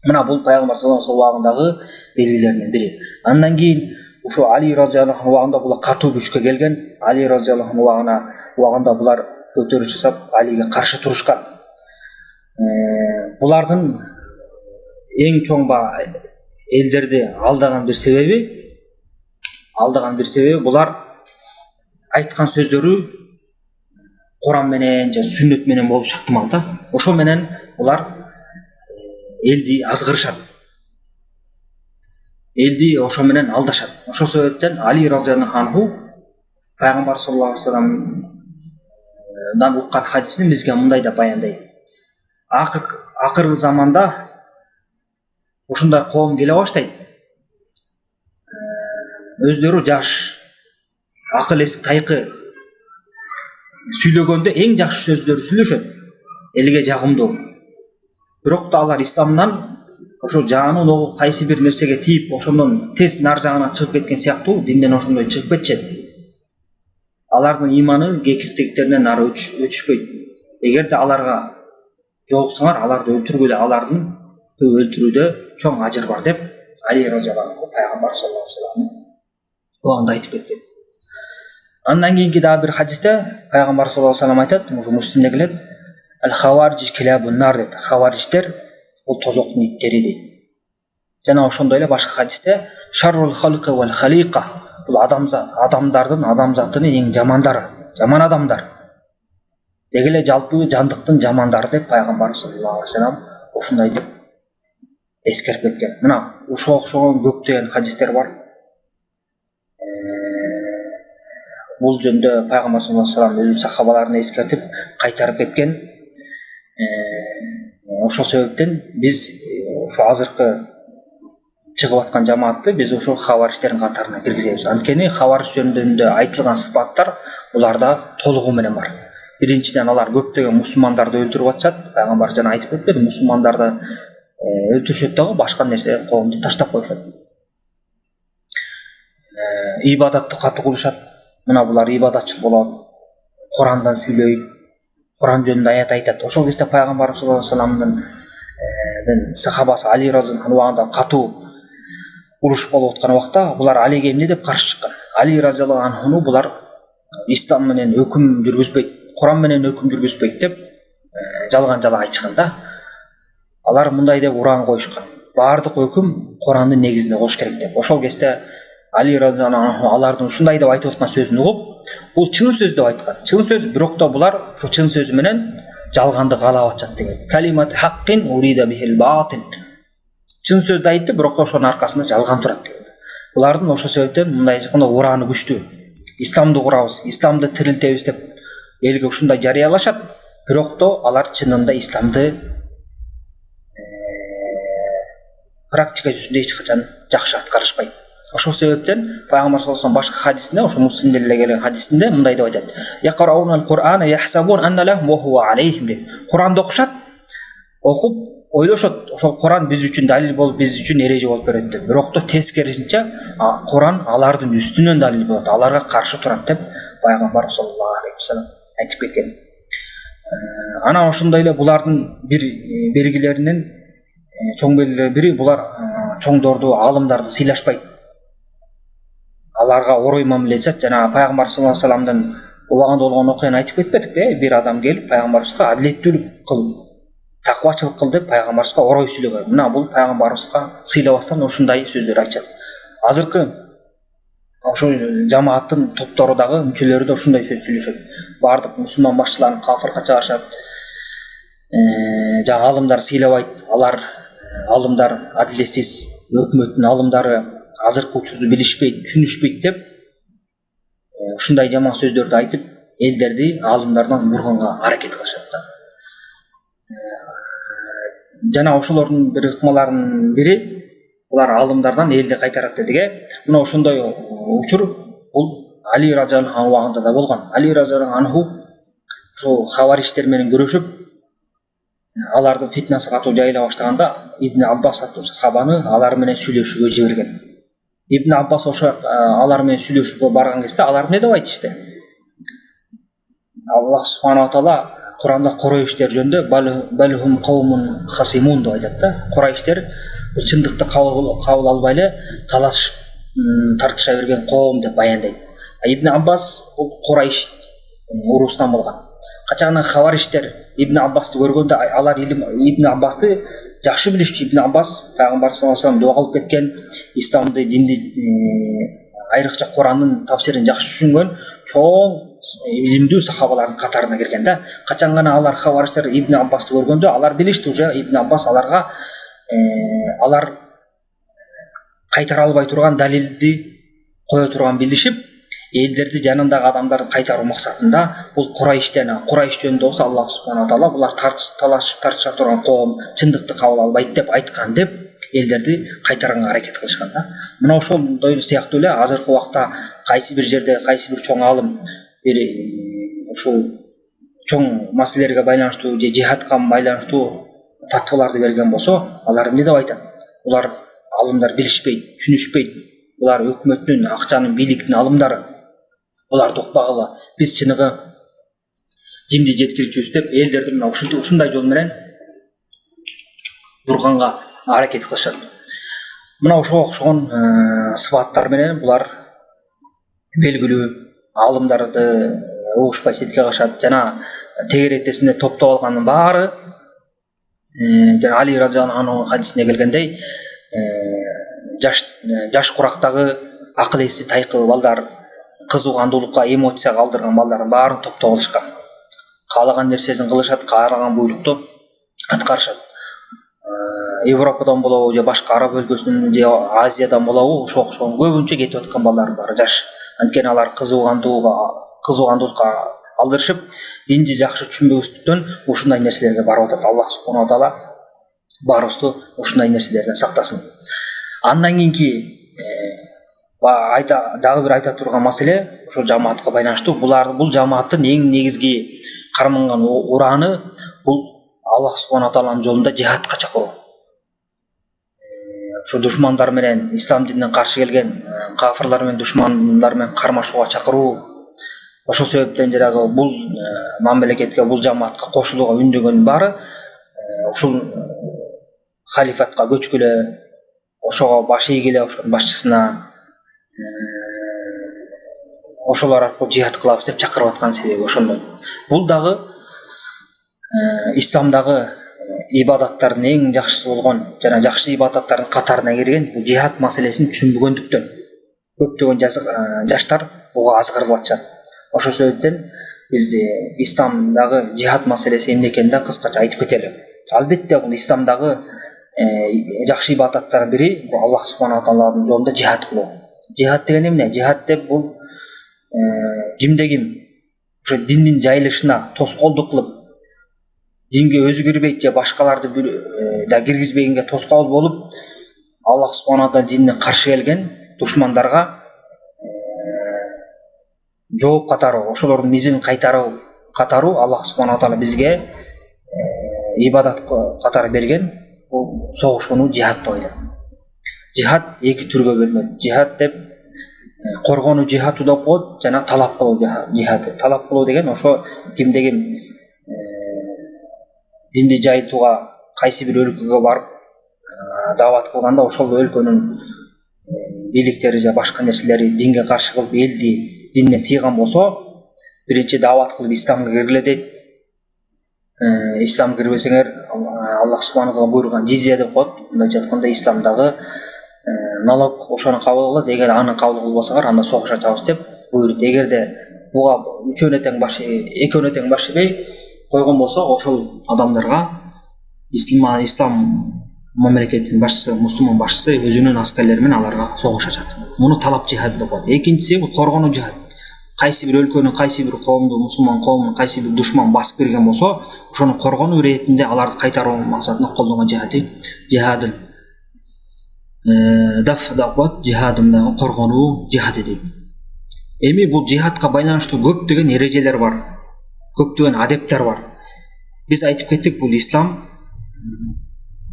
Мына бул пайгамбар саллаллаху алейхи убагындагы белгилеринин бири. Андан кийин ошо Али разияллаху анху убагында булар катуу күчкө келген. Али разияллаху анху убагында булар көтөрүш жасап Алиге каршы турушкан. Булардын эң чоң элдерди алдаган бир себеби булар айткан сөздөрү Куран менен же сүннөт менен болушу ыктымал да. Ошо менен булар элди азгырышат. Элди ошо менен алдашат. Ошол себептен Али разияллаху анху пайгамбар саллаллаху алейхи вассаламдан уккан хадисин бизге мындай деп баяндайт. Акыркы заманда ушундай коом келе баштайт. Өздөрү жаш, акыл эси тайкы сүйлөгөндө эң жакшы сөздөрдү сүйлөшөт. Элге жагымдуу. Бирок да алар исламдан ошо жанын огу кайсы бир нерсеге тийип, ошондон тез нар жагына чыгып кеткен сыяктуу динден ошондой чыгып кетишет. Алардын иманы кекиртектеринен нары өтүшпөйт. Эгерде аларга жолуксаңар, аларды өлтүргүлө, алардын өлтүрүүдө чоң ажыр бар деп Али разияллаху анху пайгамбар саллаллаху алейхи вассалам убагында айтып кеткен. Андан кийинки дагы бир хадисте пайгамбар саллаллаху алейхи вассалам айтат, ушу муслимде келет. Ал-хавариж килабун нар дейт. Хавариштер бул тозоктун иттери дейт. Жана ошондой эле башка хадисте шаррул халqi вал халиqa, бул адамзаттын эң жаман адамдар. Деги эле жалпы жандыктын жамандары деп пайгамбар саллаллаху алейхи вассалам ушундай деп эскерип кеткен. Мына ушуга окшогон көптөгөн хадистер бар. Бул жөндө пайгамбар саллаллаху алейхи вассалам өзү сахабаларына эскертип кайтарып кеткен. Ошол себептен биз ошо азыркы чыгып аткан жамаатты биз ошо хавариштердин катарына киргизебиз. Анткени хавариш жөнүндө айтылган сыпаттар буларда толугу менен бар. Биринчиден алар көптөгөн мусулмандарды өлтүрүп атышат. Пайгамбар жана айтып кетти, мусулмандарды өлтүрүшөт дагы башка нерсе коомду таштап коюшат. Ибадатты катуу кылышат. Мына булар ибадатчыл болот. Курандан сүйлөйт. Куран жөнүндө аят айтат. Ошол кезде пайгамбар саллаллаху алейхи вассаламдын сахабасы Али разияллаху анху убагында катуу уруш болуп аткан убакта булар Алиге эмне деп каршы чыккан? Али разияллаху анхуну булар ислам менен өкүм жүргүзбөйт, Куран менен өкүм жүргүзбөйт деп жалган жалак айтышкан да. Алар мындай деп уран коюшкан. Баардык өкүм Курандын негизинде болуш керек деп. Ошол кезде Али разияллаху анху алардын ушундай деп айтып аткан сөзүн угуп, бул чын сөз деп айткан. Чын сөз, бирок да булар ушу чын сөзү менен жалганды каалап атышат деген. Калимат хаккин урида бихил батил. Чын сөздү айтты, бирок да ошонун аркасында жалган турат деген. Булардын ошол себептен мындай айтканда ураны күчтүү. Исламды курабыз, исламды тирилтебиз деп элге ушундай жарыялашат, бирок да алар чынында исламды практика жүзүндө эч качан жакшы аткарышпайт. Ошол себептен пайгамбар саллаллаху алейхи вассалам башка хадисинде, ошо муслимде эле келген хадисинде мындай деп айтат. Яқраунал Кур'ана яхсабун анна лахум ва хува алейхим деп. Куранды окушат, окуп ойлошот, ошол Куран биз үчүн далил болуп, биз үчүн эреже болуп берет деп. Бирок да тескерисинче Куран алардын үстүнөн далил болот, аларга каршы турат деп пайгамбар саллаллаху алейхи вассалам айтып кеткен. Анан ошондой эле булардын бир белгилеринен чоң белгилеринин бири булар чоңдорду, аалымдарды сыйлашпайт. Аларга орой мамиле жасат. Жана пайгамбар саллаллаху алейхи вассаламдын убагында болгон окуяны айтып кетпедикпи? Бир адам келип пайгамбарыбызга адилеттүүлүк кыл, таквачылык кыл деп пайгамбарыбызга орой сүйлөгөн. Мына бул пайгамбарыбызга сыйлабастан ушундай сөздөр айтат. Азыркы ошо жамааттын топтору дагы мүчөлөрү да ушундай сөз сүйлөшөт. Бардык мусулман башчыларын кафырга чыгарышат. Жана алымдар сыйлабайт. Алымдар адилетсиз, өкмөттүн алымдары азыркы учурду билишпейт, түшүнүшпейт деп ушундай жаман сөздөрдү айтып, элдерди алымдардан бурганга аракет кылышат да. Жана ошолордун бир ыкмаларынын бири булар алымдардан элди кайтарат дедиге. Мына ошондой учур бул Али разияллаху анху убагында да болгон. Али разияллаху анху ошо хавариштер менен күрөшүп, алардын фитнасы катуу жайыла баштаганда Ибн Аббас аттуу сахабаны алар менен сүйлөшүүгө жиберген. Ибн Аббас ошо алар менен сүйлөшүүгө барган кезде алар эмне деп айтышты? Аллах субханаху ва таала Құранда Құрайыштер жөнінде балхум қаумун хасимун деп айтады да. Құрайыштер бұл шындықты қабыл албайлы таласып тартыша берген қауым деп баяндайды. Ибн Аббас бұл Құрайыш урусынан болған. Қачағынан хавариштер Ибн Аббасты көргенде алар Ибн Аббасты жақсы білуші. Ибн Аббас пайғамбар саллаллаху алейхи вассалам дуа қылып кеткен, исламды, динді, айрықша Құранның тафсирін жақсы түсінген чоң илимдүү сахабалардың қатарына кірген да. Қачан ғана алар хавариштер Ибн Аббасты көргенде алар білішті уже Ибн Аббас аларға алар қайтара албай тұрған далилді қоя тұрған білішіп, елдерді жанындағы адамдарды қайтару мақсатында бұл Құрайыш жөнінде болса Аллах субхана тағала бұлар таласып тартыша тұрған қауым шындықты қабыл албайды деп айтқан деп елдерді қайтаранға әрекет қылышқан да. Мынау ошол сияқты эле азыркы убакта кайсы бир жерде кайсы бир чоң алым ушул чоң маселелерге байланыштуу же жихадка байланыштуу фатваларды берген болсо, алар эмне деп айтат? Булар алымдар билишпейт, түшүнүшпейт. Булар өкмөттүн, акчанын, бийликтин алымдары. Буларды укпагыла. Биз чыныгы динди жеткирүүчүбүз деп элдерди мына ушундай жол менен бурганга аракет кылышат. Мына ошого окшогон сыфаттар менен булар белгилүү алымдарды угушпай четке кашат. Жана тегеретесинде топтоп алганын баары жана Али разияллаху анхунун хадисинде келгендей, жаш курактагы акыл эси тайкы балдар, кызуугандуулукка, эмоция калдырган балдардын баарын топтоп алышкан. Каалаган нерсесин кылышат, каалаган буйрукту аткарышат. Европадан болобу же башка араб өлкөсүнөн же Азиядан болобу ошо окшогон көбүнчө кетип аткан балдар бар, жаш. Анткени алар кызуугандуулукка алдырышып, динди жакшы түшүнбөгөстүктөн ушундай нерселерге барып атат. Аллах субхана таала баарыбызды ушундай нерселерден сактасын. Андан кийинки дагы бир айта турган маселе ошол жамаатка байланыштуу. Бул жамааттын эң негизги карманган ураны бул Аллах субхана тааланын жолунда жихадка чакыруу. Ошо душмандар менен, ислам дининен каршы келген кафирлар менен, душмандар менен кармашууга чакыруу. Ошол себептен жанагы бул мамлекетке, бул жамаатка кошулууга үндөгөн баары ушул халифатка көчкүлө, ошого баш ийгиле, ошонун башчысына ошолор аркылуу жихад кылабыз деп чакырып аткан себеби ошондой. Бул дагы исламдагы ибадаттардын эң жакшысы болгон жана жакшы ибадаттардын катарына кирген бул жихад маселесин түшүнбөгөндүктөн көптөгөн жаштар буга азгырылып атышат. Ошол себептен биз исламдагы жихад маселеси эмне экенин да кыскача айтып кетели. Албетте бул исламдагы жакшы ибадаттардын бири бул Аллах субхана тааланын жолунда жихад кылуу. Жихад деген эмне? Жихад деп бул кимде ким ошо диндин жайылышына тоскоолдук кылып, динге өзү кирбейт же башкаларды да киргизбегенге тоскоол болуп, Аллах субхана таала динине каршы келген душмандарга жооп катаруу, ошолордун мизин кайтаруу Аллах субхана таала бизге ибадат катары берген бул согушууну жихад деп айтат. Жихад эки түргө бөлүнөт. Жихад деп коргонуу жихаду деп коет, жана талап кылуу жихады. Талап кылуу деген ошо кимде ким динди жайылтууга кайсы бир өлкөгө барып даават кылганда ошол өлкөнүн бийликтери же башка нерселери динге каршы кылып элди динине тийган болсо, биринчи даават кылып исламга киргиле дейт. Ислам кирбесеңер Аллах субхана таала буйруган жизия деп коет. Мындайча айтканда исламдагы налог ошону кабыл кылат. Эгер аны кабыл кылбасаңар, анда согуш ачабыз деп буйруйт. Эгерде буга экөөнө тең башыбай койгон болсо, ошол адамдарга ислам мамлекетинин башчысы, мусулман башчысы өзүнүн аскерлери менен аларга согуш ачат. Муну талап жихад деп коет. Экинчиси бул коргонуу жихад. Кайсы бир өлкөнүн, кайсы бир коомду, мусулман коомун кайсы бир душман басып кирген болсо, ошону коргонуу иретинде аларды кайтаруу максатында колдонгон жихадын даф деп коет. Жихадын коргонуу жихад дейт. Эми бул жихадка байланыштуу көптөгөн эрежелер бар, көптөгөн адептер бар. Биз айтып кеттик, бул ислам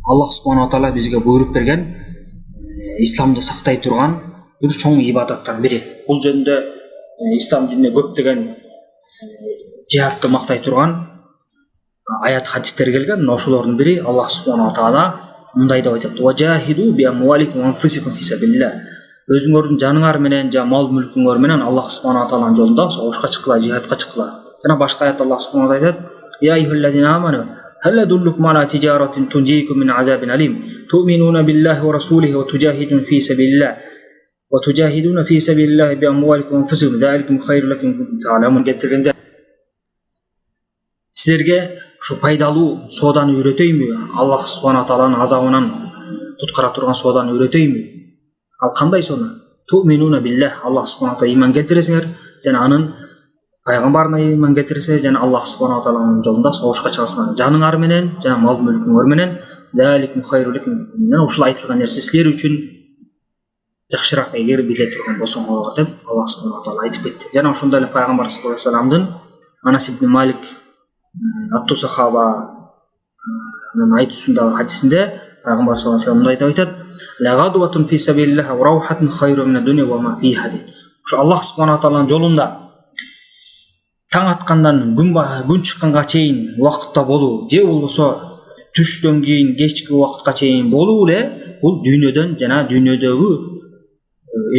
Аллах субхана таала бизге буйруп берген исламды сактай турган бир чоң ибадаттан бири. Бул жөнүндө ислам динине көптөгөн жихадты мактай турган аят хадистер келген. Ошолордун бири Аллах субханаху таала мындай деп айтат: "Важахиду би амваликум ва анфусикум фи сабилилlah." Өзүңөрдүн жаныңар менен жана мал мүлкүңөр менен Аллах субханаху тааланын жолунда согушка чыккыла, жихадка чыккыла. Жана башка аят Аллах субханаху таала айтат: "Я айюхаллазина аману хал адуллукум ала тижаратин тунжикум мин азабин алим ту'минуна биллахи ва расулихи ва туджахидуна фи сабилилlah ва туджахидуна фи сабилилlah би амваликум ва анфусикум заликум хайру лакум ин кунтум та'ламун." Келтиргенде силерге ушу пайдалуу сооданы үйрөтөймү? Аллах субханаху тааланын азабынан куткара турган сооданы үйрөтөймү? Ал кандай соны? Ту'минуна биллах, Аллах субханаху таала иман келтиресиңер, жана анын пайгамбарына иман келтиресиңер, жана Аллах субханаху тааланын жолунда согушка чыгасыңар жаныңар менен жана мал мүлкүңөр менен. Заликум хайру лакум. Ушул айтылган нерсе силер үчүн жакшыраак эгер биле турган болсоңор деп Аллах субханаху таала айтып кетти. Жана ошондой эле пайгамбар саллаллаху алейхи вассаламдын Анас ибн Малик атту сахаба айтуусундагы хадисинде пайгамбар саллаллаху алейхи вассалам мындай деп айтат: "Ла гадватун фи сабилилlah ва раухатун хайру мин ад-дуnya ва ма фиха." Ушу Аллах субханаху тааланын жолунда таң аткандан күн чыкканга чейин убакытта болуу, же болбосо түштөн кийин кечки убакытка чейин болуу эле бул дүйнөдөн жана дүйнөдөгү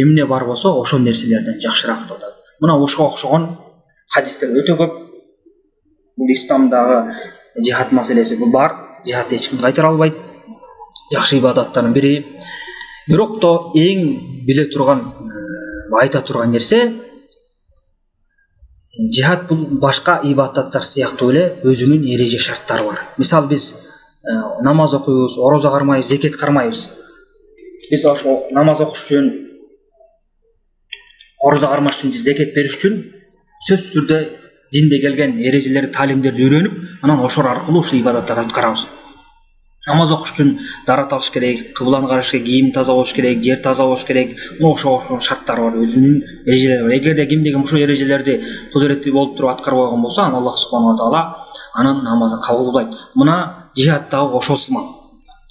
эмне бар болсо ошол нерселерден жакшыраак деп атат. Мына ошого окшогон хадистер өтө көп. Бул исламдагы жихад маселеси бул бар. Жихадты эч ким кайтара албайт. Жакшы ибадаттардын бири. Бирок то эң биле турган, айта турган нерсе, жихад бул башка ибадаттар сыяктуу эле өзүнүн эреже шарттары бар. Мисалы биз намаз окуйбуз, орозо кармайбыз, зекет кармайбыз. Биз ошо намаз окуш үчүн, орозо кармаш үчүн, зекет бериш үчүн сөзсүз түрдө динде келген эрежелерди, таалимдерди үйрөнүп, анан ошол аркылуу ушул ибадаттарды аткарабыз. Намаз окуш үчүн дарат алыш керек, кыбланы караш керек, кийим таза болуш керек, жер таза болуш керек. Ошол шарттары бар, өзүнүн эрежелери бар. Эгерде кимдеги ушул эрежелерди кудуреттүү болуп туруп аткарып койгон болсо, анан Аллах субханаху таала анын намазын кабыл кылбайт. Мына жихадтагы ошол сымал.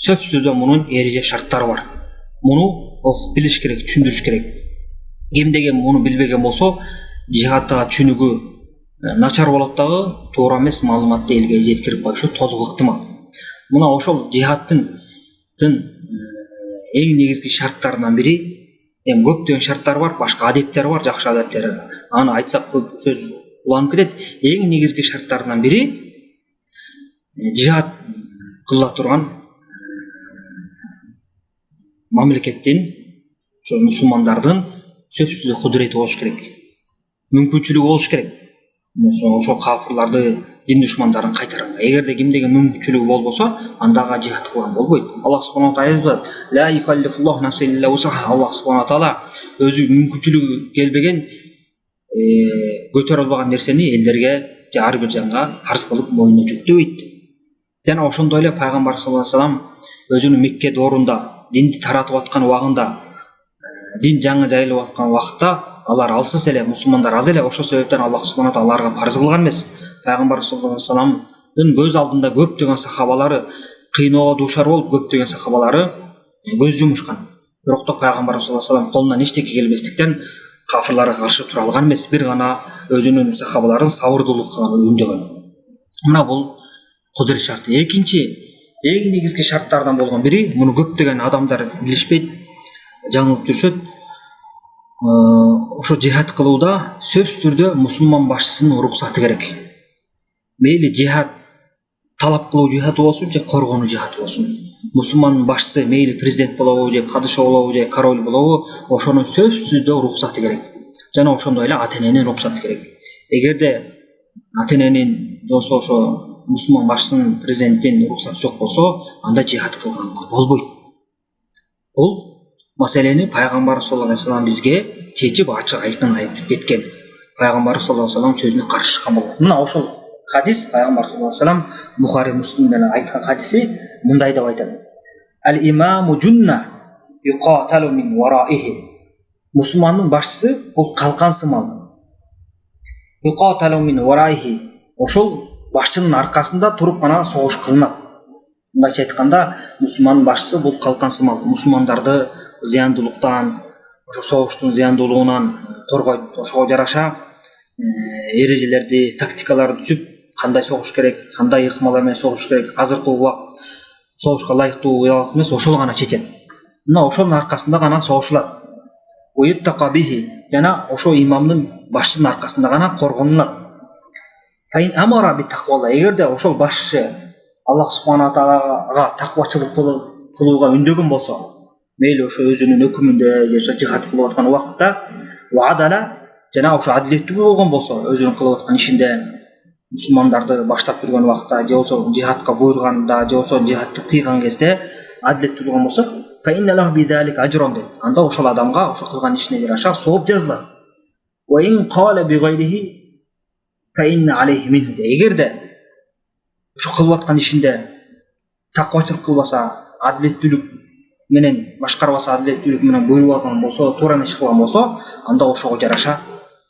Сөзсүз түрдө мунун эреже шарттары бар. Муну билиш керек, түшүндүрүш керек. Кимдеги муну билбеген болсо, жихадтагы түшүнүгү начар болот дагы, туура эмес маалыматты элге жеткирип коюшу толук ыктымал. Мына ошол жихадтын эң негизги шарттарынан бири, эми көптөгөн шарттар бар, башка адептер бар, жакшы адептер. Аны айтсак көп сөз уланып кетет. Эң негизги шарттарынан бири жихад кыла турган мамлекеттин, ошо мусулмандардын сөзсүз кудурети болуш керек. Мүмкүнчүлүгү болуш керек. Ошол кафырларды, дин душмандарын кайтарганга. Эгерде кимдеги мүмкүнчүлүгү болбосо, андага жихад кылган болбойт. Аллах субханаху таала айтат: "Ла юкаллифуллаху нафсан илля вусаха." Аллах субханаху таала өзү мүмкүнчүлүгү келбеген, көтөрө албаган нерсени элдерге же ар бир жанга арз кылып мойнуна жүктөбөйт. Жана ошондой эле пайгамбар саллаллаху алейхи вассалам өзүнүн Мекке доорунда динди таратып аткан убагында, дин жаңы жайылып аткан убакытта алар алсыз эле, мусулмандар аз эле. Ошол себептен Аллах субханаху таала аларга парыз кылган эмес. Пайгамбар саллаллаху алейхи вассаламдын көз алдында көптөгөн сахабалары кыйноого дуушар болуп, көптөгөн сахабалары көз жумушкан. Бирок да пайгамбар саллаллаху алейхи вассалам колунан эчтеке келбестиктен кафырларга каршы тура алган эмес. Бир гана өзүнүн сахабаларын сабырдуулукка үндөгөн. Мына бул кудурет шарты. Экинчи эң негизги шарттардан болгон бири, муну көптөгөн адамдар билишпейт, жаңылып жүрүшөт. Ошо жихад кылууда сөзсүз түрдө мусулман башчысынын уруксаты керек. Мейли жихад талап кылуу жихад болсун же коргонуу жихад болсун. Мусулмандын башчысы мейли президент болобу же падыша болобу же король болобу, ошонун сөзсүз түрдө уруксаты керек. Жана ошондой эле ата-эненин уруксаты керек. Эгерде ата-эненин болсо ошо мусулман башчысынын, президенттин уруксаты жок болсо, анда жихад кылганга болбойт. Бул маселени пайгамбар саллаллаху алейхи вассалам бизге чечип ачык айкын айтып кеткен. Пайгамбар саллаллаху алейхи вассалам сөзүнө каршы чыккан болот. Мына ошол хадис пайгамбар саллаллаху алейхи вассалам Бухари Муслимден айткан хадиси мындай деп айтат: "Ал-имаму джунна юqatalu min wara'ihi." Мусулмандын башчысы бул калкан сымал. Yuqatalu min wara'ihi. Ошол башчынын аркасында туруп гана согуш кылынат. Мындайча айтканда, мусулмандын башчысы бул калкан сымал. Мусулмандарды зыяндуулуктан, ошо согуштун зыяндуулугунан коргойт. Ошого жараша эрежелерди, тактикаларды түзүп, кандай согуш керек, кандай ыкмалар менен согуш керек, азыркы убакыт согушка ылайыктуу убакыт эмес, ошол гана четет. Мына ошонун аркасында гана согушулат. Жана ошо имамдын башчынын аркасында гана коргонулат. Эгерде ошол башчы Аллах субхана таалага таквачылык кылууга үндөгөн болсо, мейли ошо өзүнүн өкүмүндө же жихад кылып аткан убакытта, жана ошо адилеттүү болгон болсо, өзүнүн кылып аткан ишинде, мусулмандарды баштап жүргөн убакта, же болбосо жихадка буйруганда, же болбосо жихадты тыйган кезде адилеттүү болгон болсо, анда ошол адамга ошо кылган ишине жараша сооп жазылат. Эгерде ошо кылып аткан ишинде таквачылык кылбаса, адилеттүүлүк менен башкарбаса, адилеттүүлүк менен буйруп алган болсо, туура эмес кылган болсо, анда ошого жараша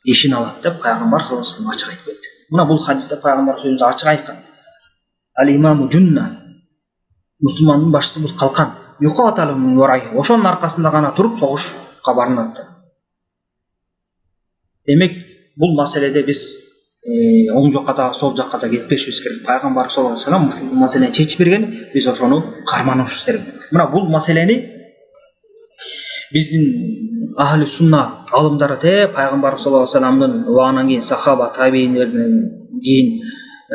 ишин алат деп пайгамбар саллаллаху алейхи вассалам ачык айтып кетти. Мына бул хадисте пайгамбар сөзү ачык айткан. Ал-имаму жунна. Мусулмандын башчысы бул калкан. Ошонун аркасында гана туруп согушка барынат. Демек, бул маселеде биз оң жакка да, сол жакка да кетпешибиз керек. Пайгамбар саллаллаху алейхи вассалам ушул маселени чечип берген, биз ошону карманышыбыз керек. Мына бул маселени биздин ахли сунна алымдары пайгамбар саллаллаху алейхи вассаламдын убагынан кийин сахаба, табииндерден кийин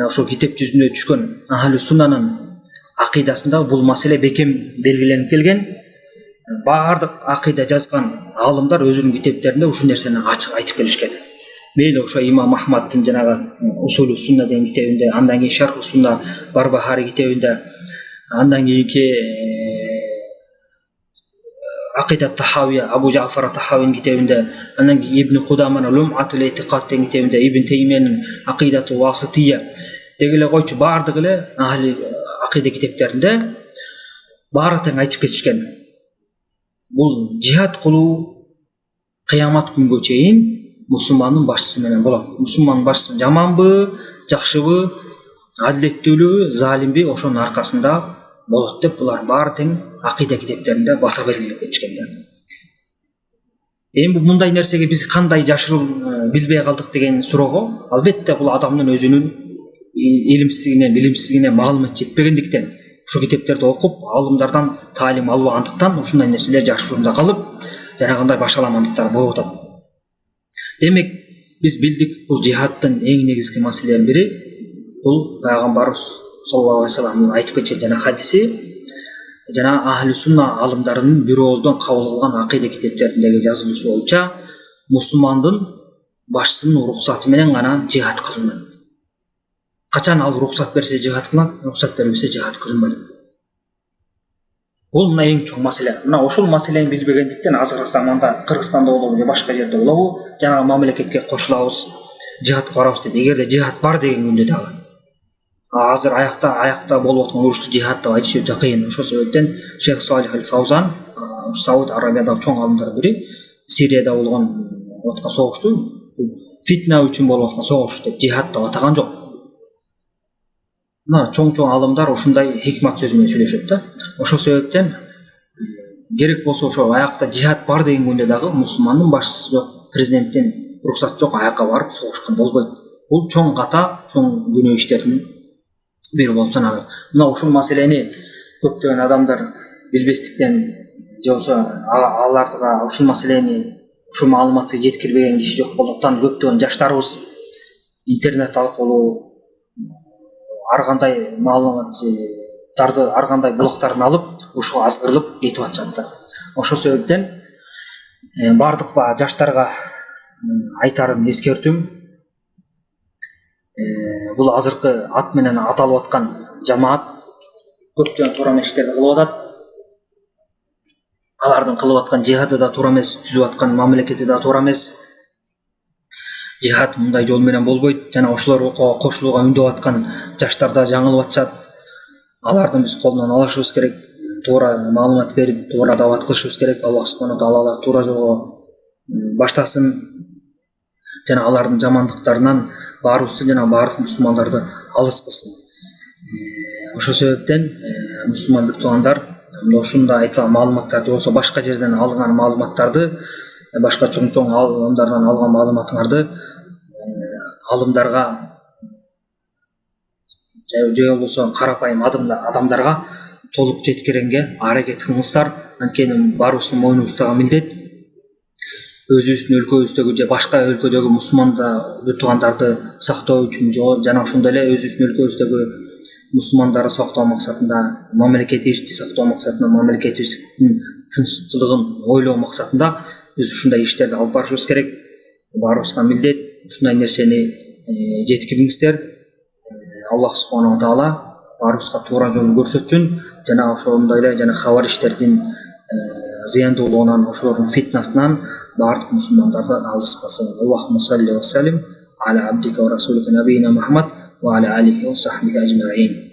ошо китеп жүзүнө түшкөн ахли суннанын акыйдасында бул маселе бекем белгиленип келген. Баардык акыйда жазган алымдар өзүнүн китептеринде ушул нерсени ачык айтып келишкен. Мейли ошо имам Ахмаддын жанагы Усулу сунна деген китебинде, андан кийин Шарху сунна Барбахари китебинде, андан кийинки Акида Тахавия Абу Жафар Тахавинин китебинде, андан кийин Ибн Кудаманын Лум'атул Этиқад деген китебинде, Ибн Теймиянын Акидату Васития дегеле койчу баардык эле ахли акида китептеринде баары тең айтып кетишкен. Бул жихад кылуу кыямат күнгө чейин мусулмандын башчысы менен болот. Мусулмандын башчысы жаманбы, жакшыбы, адилеттүүлүбү, залимби, ошонун аркасында болот деп булар баары тең акида китептеринде баса белгилеп кетишкен. Эми мындай нерсеге биз кандай жашырып билбей калдык деген суроого, албетте бул адамдын өзүнүн илимсиздигине, билимсиздигине, маалымат жетпегендиктен, ушу китептерди окуп, алымдардан таалим албагандыктан ушундай нерселер жашыруунда калып, жанагындай башаламандыктар болуп атат. Демек, биз билдик, бул жихадтын эң негизги маселелеринин бири бул пайгамбарыбыз саллаллаху алейхи вассаламдын айтып кеткен жана хадиси, жана ахли сунна алымдарынын бир ооздон кабыл кылган акида китептериндеги жазылышы боюнча мусулмандын башчысынын уруксаты менен гана жихад кылынат. Качан ал уруксат берсе жихад кылынат, уруксат бербесе жихад кылынбайт. Бул мына эң чоң маселе. Мына ошол маселени билбегендиктен азыр заманда Кыргызстанда болобу же башка жерде болобу, жанагы мамлекетке кошулабыз, жихадка барабыз деп. Эгерде жихад бар деген күндө дагы азыр аякта болуп аткан урушты жихад деп айтыш өтө кыйын. Ошол себептен Шейх Салих аль-Фаузан, Сауд Арабиядагы чоң алымдардын бири, Сирияда болгон аткан согушту фитна үчүн болуп аткан согуш деп жихад деп атаган жок. Мына чоң алымдар ушундай хикмат сөзү менен сүйлөшөт да. Ошол себептен керек болсо ошо аякта жихад бар деген күндө дагы мусулмандын башчысы жок, президенттин уруксаты жок, аякка барып согушкан болбойт. Бул чоң ката, чоң күнөө иштердин бири болуп саналат. Мына ушул маселени көптөгөн адамдар билбестиктен же болбосо аларга ушул маселени, ушул маалыматты жеткирбеген киши жок болгондуктан көптөгөн жаштарыбыз интернет аркылуу ар кандай маалыматтарды, ар кандай булактарын алып, ушуга азгырылып кетип атышат да. Ошол себептен бардык жаштарга айтарым, эскертүүм, бул азыркы ат менен аталып аткан жамаат көптөгөн туура эмес иштерди кылып атат. Алардын кылып аткан жихады да туура эмес, түзүп аткан мамлекети да туура эмес. Жихад мындай жол менен болбойт. Жана ошолор кошулууга үндөп аткан жаштар да жаңылып атышат. Алардын биз колунан алышыбыз керек. Туура маалымат берип, туура дават кылышыбыз керек. Аллах субхана таала туура жолго баштасын. Жана алардын жамандыктарынан баарыбызды жана баардык мусулмандарды алыс кылсын. Ошол себептен мусулман бир туугандар, ушундай айтылган маалыматтар же болбосо башка жерден алынган маалыматтарды, башка чоң алымдардан алган маалыматыңарды алымдарга же болбосо карапайым адамдарга толук жеткиренге аракет кылыңыздар. Анткени баарыбыздын мойнубуздагы милдет өзүбүздүн өлкөбүздөгү же башка өлкөдөгү мусулмандарды туугандарды сактоо үчүн жана ошондой эле өзүбүздүн өлкөбүздөгү мусулмандарды сактоо максатында, мамлекетибизди сактоо максатында, мамлекетибиздин тынччылыгын ойлоо максатында биз ушундай иштерди алып барышыбыз керек. Баарыбызга милдет ушундай нерсени жеткириңиздер. Аллах субханала таала баарыбызга туура жолду көрсөтсүн жана ошондой эле жана хабар иштердин зыяндуулугунан, ошолордун фитнасынан бардык мусулмандарды алыс кылсын. Аллахумма салли ва саллим аля абдика ва расулика набийина Мухаммад ва аля алихи ва сахбихи ажмаин.